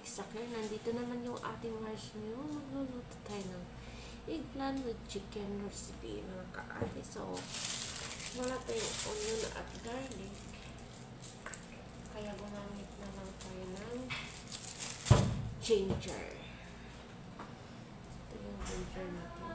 ka-exaker, nandito naman yung ating marshmallow. Magluluto tayo ng eggplant with chicken recipe, mga ka-ate. So, wala tayong onion at garlic. Kaya gumamit na lang tayo ng ginger. Ito yung ginger natin.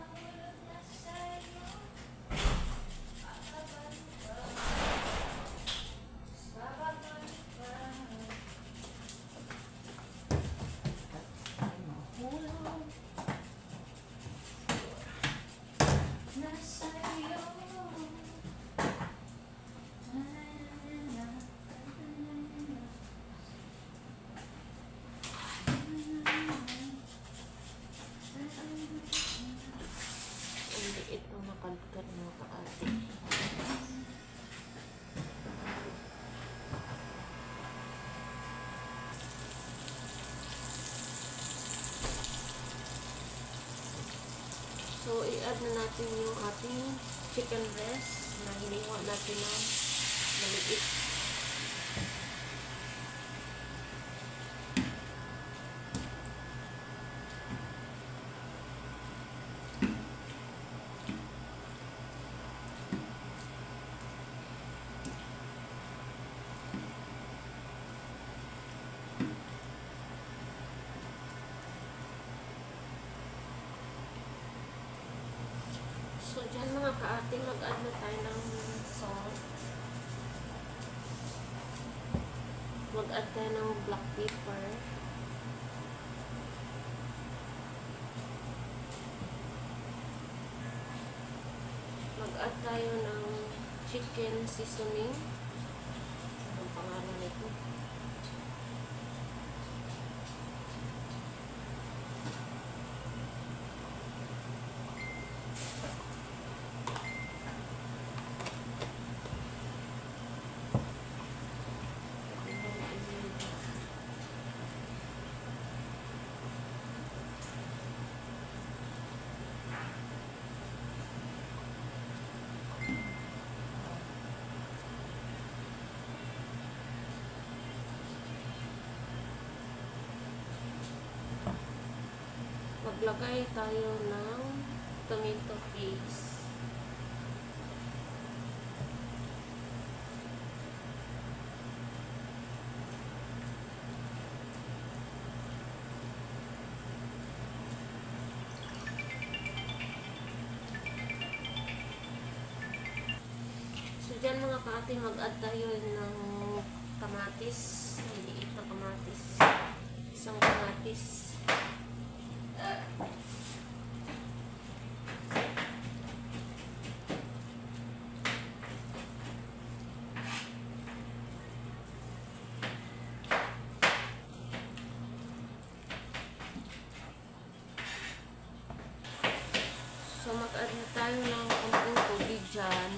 Ito nakalagkat mga ka-ate. So, i-add na natin yung ating chicken breast na hiniwa natin ng maliit. So, dyan mga ka-ate, mag-add na tayo ng salt. Mag-add tayo ng black pepper. Mag-add tayo ng chicken seasoning. Anong pangalan nito? Maglagay tayo ng tomato paste. So, dyan mga ka-ate, mag-add tayo ng kamatis. Maliit na kamatis. Isang kamatis. So, mag-add na tayo ng konting tubig dyan.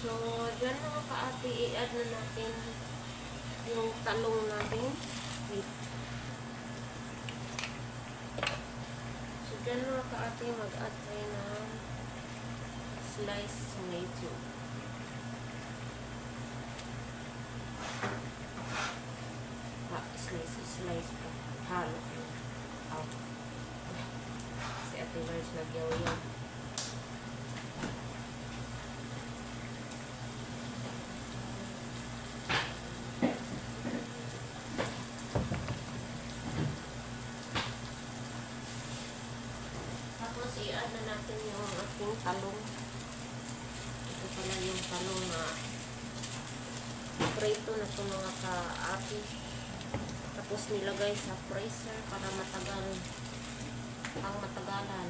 So, dyan mga ka-ate, i-add na natin yung talong natin. Wait. So, dyan mga ka-ate, mag-add tayo ng sliced tomato. Slice pa. Halo. Out. Si Ate Mars nagyaw-yaw. Tapos, i-add na natin yung ating talong. Ito pala yung talong na prito na ito mga ka-ate. Tapos, nilagay sa freezer para matagal. Ang matagalan.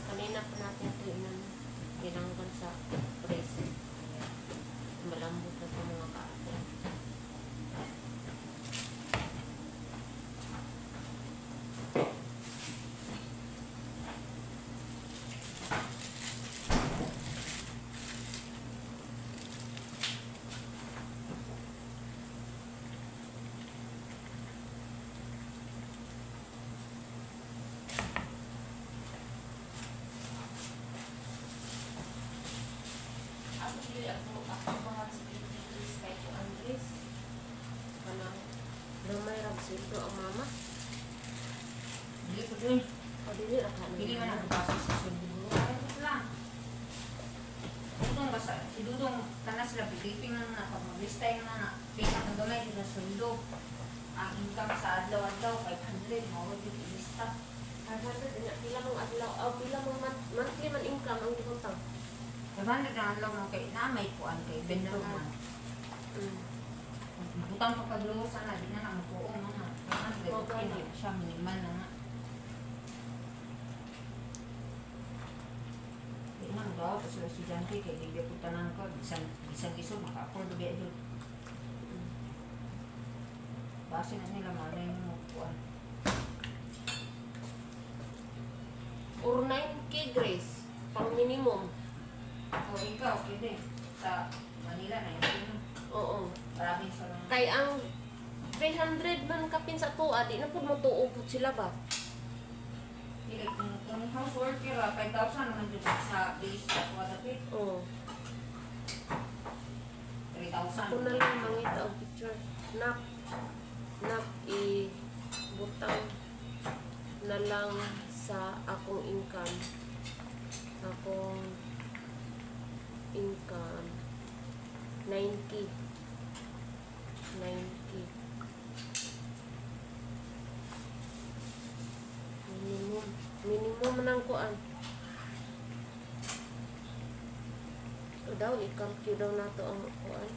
Kanina pa natin ito inanggan sa freezer. Malambot na ito mga ka-ate. Dili ako mga chikitis kay ko Andres. Kanang lamay rag sildo ang mama. Dili ko din. O dili ra ka. Dili man ang basa sa sundo. Ayos lang. Dudong basta, si Dudong tanas sila bigiping na pag maglista yung na pika ng gamay nila sundo. Ang income sa adlaw-adlaw 500 mawag yung ilista. 500 na pila mong adlaw o pila mong monthly man income ang gihutang. 500 na adlaw mo kay na may kuan kay vendor man. Butang pa paglusa na di na na mapuong mga. 500 okay na siya minimal na nga. Di na mo daw kasi estudyante kay di ko tanan ko bisan iso maka-afford ba yun. Base na nila man yung kuan. Or 9K Grace pang minimum. O ikaw pwede sa Manila na yun. Oo. Maraming sa mga. Kay ang 300 man kapin sa tuwa, di na po matuupot sila ba? Dili kung house worker 5,000 naman dun sa base sa Guadalajara. Oo. 3,000. Ako na lang mangita ang picture. Nap i-butang na lang sa akong income. Akong income 90. 90. Minimum nang kuan. Daw i-calculate daw nato ang kuan.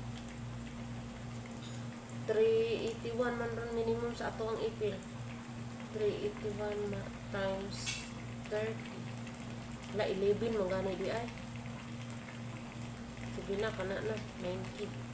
381 man ron minimum sa ato ang ipil. 381 times 30. La 11 mo gani di ay. Sige na kana na 90.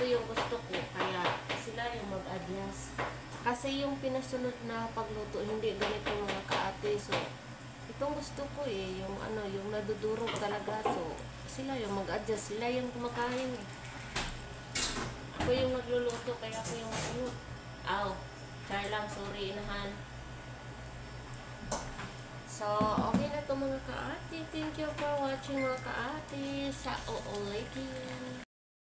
Yung gusto ko, kaya sila yung mag-adjust. Kasi yung pinasunod na pagluto, hindi ganito mga kaate. So, itong gusto ko yung yung nadudurog talaga. So, sila yung mag-adjust, sila yung kumakain. Ako yung nagluluto, kaya ako yung char lang, sorry, inahan. So, okay na to mga kaate. Thank you for watching mga kaate sa uulitin.